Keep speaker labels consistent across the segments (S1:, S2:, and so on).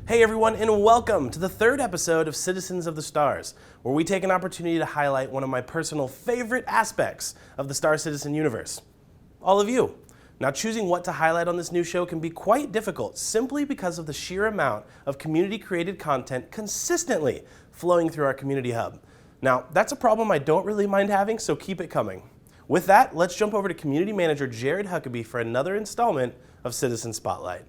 S1: Hey everyone, and welcome to the third episode of Citizens of the Stars, where we take an opportunity to highlight one of my personal favorite aspects of the Star Citizen universe. All of you. Now, choosing what to highlight on this new show can be quite difficult simply because of the sheer amount of community-created content consistently flowing through our community hub. Now, that's a problem I don't really mind having, so keep it coming. With that, let's jump over to Community Manager Jared Huckabee for another installment of Citizen Spotlight.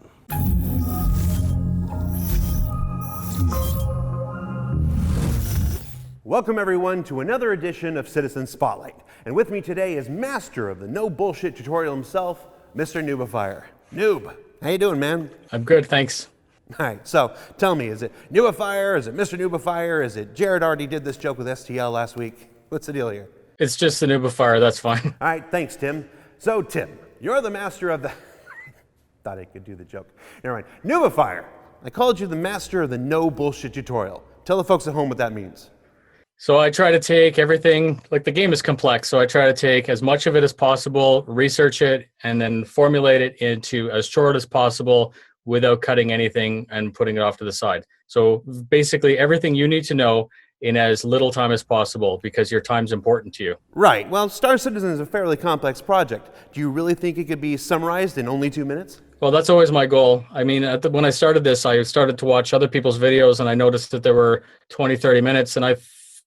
S2: Welcome everyone to another edition of Citizen Spotlight. And with me today is master of the no bullshit tutorial himself, Mr. Noobifier. Noob, how you doing, man?
S3: I'm good, thanks.
S2: All right, so tell me, is it Noobifier? Is it Mr. Noobifier? Is it Jared already did this joke with STL last week? What's the deal here?
S3: It's just the Noobifier, that's fine.
S2: All right, thanks, Tim. So, Tim, you're the master of the... Thought I could do the joke. Never mind. Noobifier, I called you the master of the no bullshit tutorial. Tell the folks at home what that means.
S3: So I try to take everything, like the game is complex, so I try to take as much of it as possible, research it, and then formulate it into as short as possible without cutting anything and putting it off to the side. So basically everything you need to know in as little time as possible because your time's important to you.
S2: Right. Well, Star Citizen is a fairly complex project. Do you really think it could be summarized in only 2 minutes?
S3: Well, that's always my goal. I mean, when I started this, I started to watch other people's videos and I noticed that there were 20, 30 minutes and I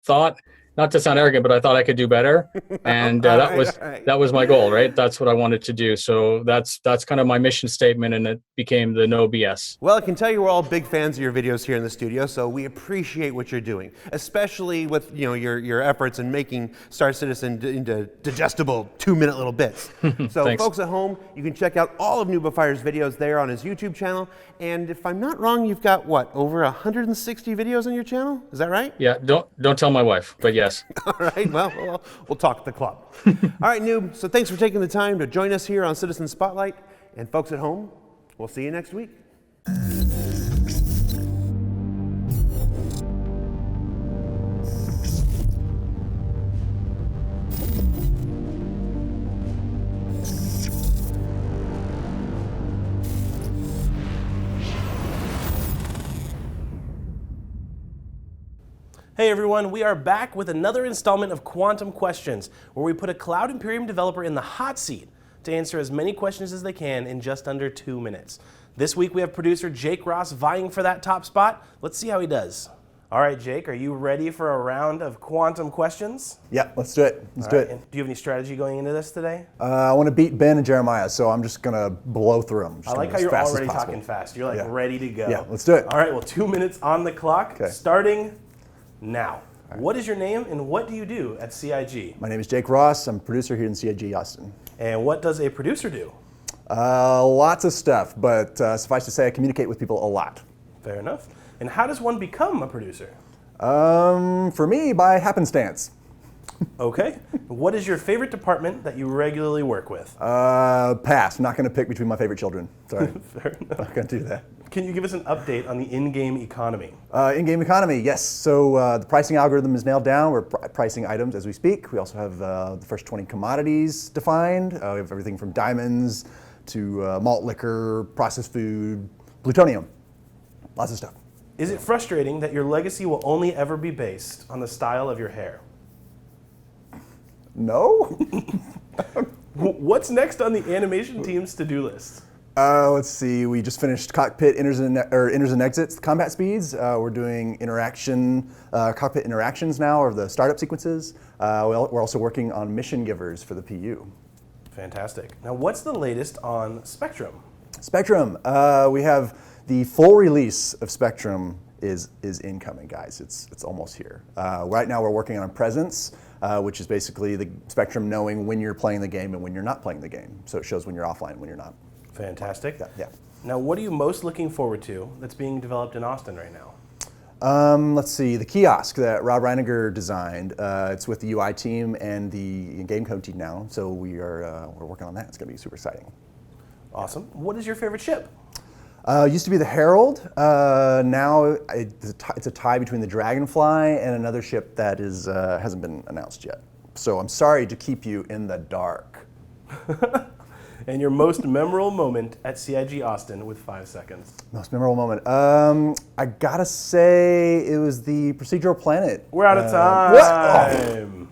S3: thought, not to sound arrogant, but I thought I could do better, and that was my goal, right? That's what I wanted to do. So that's kind of my mission statement, and it became the no BS.
S2: Well, I can tell you we're all big fans of your videos here in the studio, so we appreciate what you're doing, especially with your efforts in making Star Citizen into digestible 2-minute little bits. So folks at home, you can check out all of Noobifier's videos there on his YouTube channel, and if I'm not wrong, you've got what, over 160 videos on your channel? Is that right?
S3: Yeah. Don't tell my wife, but yes.
S2: All right, well, we'll talk at the club. All right, Noob, so thanks for taking the time to join us here on Citizen Spotlight. And folks at home, we'll see you next week.
S1: Hey everyone, we are back with another installment of Quantum Questions, where we put a Cloud Imperium developer in the hot seat to answer as many questions as they can in just under 2 minutes. This week we have producer Jake Ross vying for that top spot. Let's see how he does. All right, Jake, are you ready for a round of Quantum Questions?
S4: Yeah, let's do it. Let's do it.
S1: And do you have any strategy going into this today?
S4: I want to beat Ben and Jeremiah, so I'm just going to blow through them.
S1: I like how you're already talking fast. You're like ready to go.
S4: Yeah, let's do it.
S1: All right, well, 2 minutes on the clock,
S4: Okay.
S1: starting now. Right. What is your name and what do you do at CIG?
S4: My name is Jake Ross. I'm a producer here in CIG Austin.
S1: And what does a producer do?
S4: Lots of stuff, but suffice to say I communicate with people a lot.
S1: Fair enough. And how does one become a producer?
S4: For me, by happenstance.
S1: Okay. What is your favorite department that you regularly work with?
S4: Pass. I'm not going to pick between my favorite children. Sorry.
S1: Fair enough.
S4: Not going to do that.
S1: Can you give us an update on the in-game economy?
S4: In-game economy, yes. So the pricing algorithm is nailed down. We're pricing items as we speak. We also have the first 20 commodities defined. We have everything from diamonds to malt liquor, processed food, plutonium. Lots of stuff.
S1: Is it frustrating that your legacy will only ever be based on the style of your hair?
S4: No.
S1: What's next on the animation team's to-do list?
S4: Let's see. We just finished cockpit enters and exits, combat speeds. We're doing cockpit interactions now, or the startup sequences. We're also working on mission givers for the PU. Fantastic.
S1: Now, what's the latest on Spectrum?
S4: Spectrum. We have the full release of Spectrum is incoming, guys. It's almost here. Right now, we're working on presence, which is basically the Spectrum knowing when you're playing the game and when you're not playing the game. So it shows when you're offline and when you're not.
S1: Fantastic.
S4: Yeah.
S1: Now, what are you most looking forward to that's being developed in Austin right now?
S4: Let's see, the kiosk that Rob Reiniger designed. It's with the UI team and the game code team now, so we're working on that. It's going to be super exciting.
S1: Awesome. What is your favorite ship?
S4: Used to be the Herald. Now it's a tie between the Dragonfly and another ship that hasn't been announced yet. So I'm sorry to keep you in the dark.
S1: And your most memorable moment at CIG Austin with 5 seconds.
S4: Most memorable moment. I gotta say it was the procedural planet.
S1: We're out of time.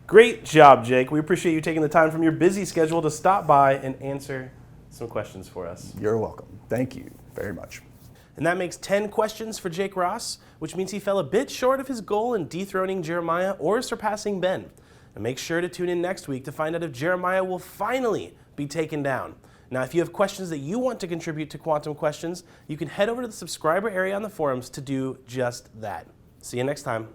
S1: Great job, Jake. We appreciate you taking the time from your busy schedule to stop by and answer some questions for us.
S4: You're welcome. Thank you very much.
S1: And that makes 10 questions for Jake Ross, which means he fell a bit short of his goal in dethroning Jeremiah or surpassing Ben. And make sure to tune in next week to find out if Jeremiah will finally be taken down. Now, if you have questions that you want to contribute to Quantum Questions, you can head over to the subscriber area on the forums to do just that. See you next time.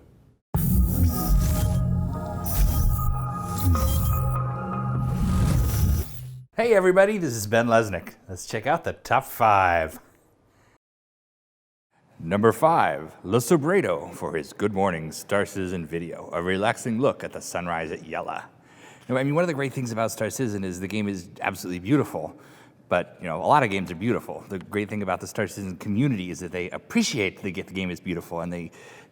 S5: Hey everybody, this is Ben Lesnick. Let's check out the top 5. Number 5, Le Sobredo for his Good Morning Star Citizen video, a relaxing look at the sunrise at Yela. Now, I mean, one of the great things about Star Citizen is the game is absolutely beautiful, but a lot of games are beautiful. The great thing about the Star Citizen community is that they appreciate the game is beautiful, and they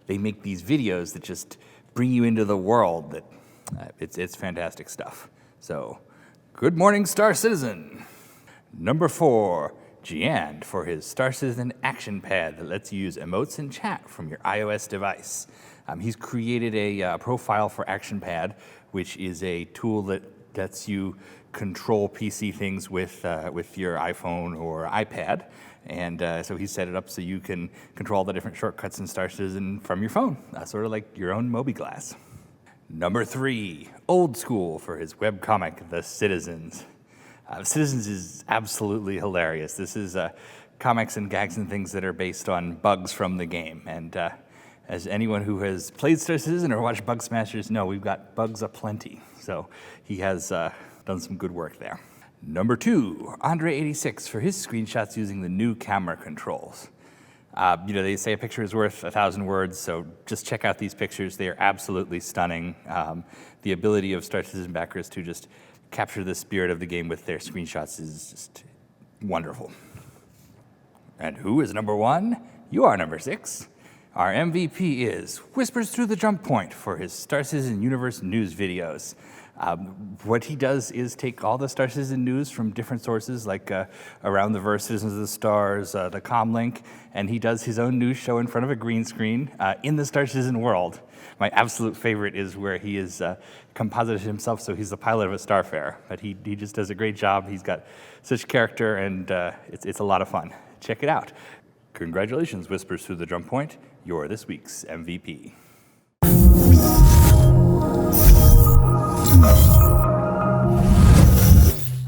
S5: make these videos that just bring you into the world. That it's fantastic stuff. So, Good Morning Star Citizen. Number 4, Gian for his Star Citizen action pad that lets you use emotes and chat from your iOS device. He's created a profile for action pad, which is a tool that lets you control PC things with your iPhone or iPad. And so he set it up so you can control all the different shortcuts in Star Citizen from your phone, sort of like your own Moby Glass. Number 3, Old School for his webcomic, The Citizens. Citizens is absolutely hilarious. This is comics and gags and things that are based on bugs from the game. And as anyone who has played Star Citizen or watched Bug Smashers know, we've got bugs aplenty. So he has done some good work there. Number 2, Andre86 for his screenshots using the new camera controls. They say a picture is worth 1,000 words, so just check out these pictures. They are absolutely stunning. The ability of Star Citizen backers to just capture the spirit of the game with their screenshots is just wonderful. And who is number 1? You are number 6. Our MVP is Whispers Through the Jump Point for his Star Citizen Universe news videos. What he does is take all the Star Citizen news from different sources, like Around the Verse, Citizens of the Stars, the Comlink, and he does his own news show in front of a green screen in the Star Citizen world. My absolute favorite is where he is composited himself, so he's the pilot of a Starfare. But he just does a great job. He's got such character, and it's a lot of fun. Check it out. Congratulations, Whispers Through the Jump Point. You're this week's MVP.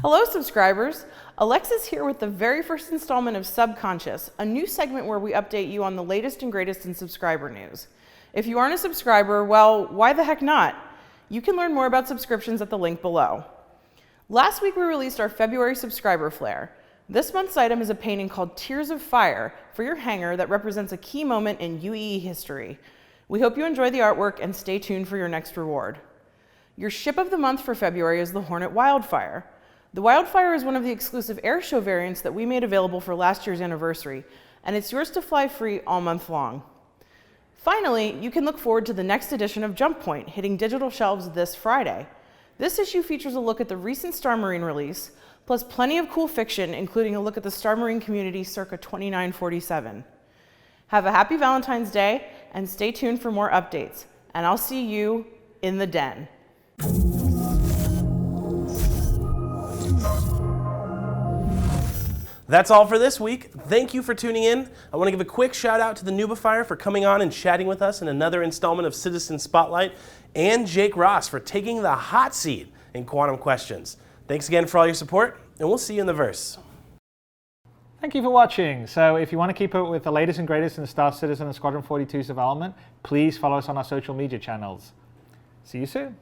S6: Hello, subscribers. Alexis here with the very first installment of Subconscious, a new segment where we update you on the latest and greatest in subscriber news. If you aren't a subscriber, well, why the heck not? You can learn more about subscriptions at the link below. Last week we released our February subscriber flare. This month's item is a painting called Tears of Fire for your hangar that represents a key moment in UEE history. We hope you enjoy the artwork and stay tuned for your next reward. Your ship of the month for February is the Hornet Wildfire. The Wildfire is one of the exclusive airshow variants that we made available for last year's anniversary, and it's yours to fly free all month long. Finally, you can look forward to the next edition of Jump Point hitting digital shelves this Friday. This issue features a look at the recent Star Marine release, plus plenty of cool fiction, including a look at the Star Marine community circa 2947. Have a happy Valentine's Day, and stay tuned for more updates. And I'll see you in the den.
S1: That's all for this week. Thank you for tuning in. I want to give a quick shout out to TheNOOBIFIER for coming on and chatting with us in another installment of Citizen Spotlight, and Jake Ross for taking the hot seat in Quantum Questions. Thanks again for all your support, and we'll see you in the verse.
S7: Thank you for watching. So if you want to keep up with the latest and greatest in the Star Citizen and Squadron 42's development, please follow us on our social media channels. See you soon.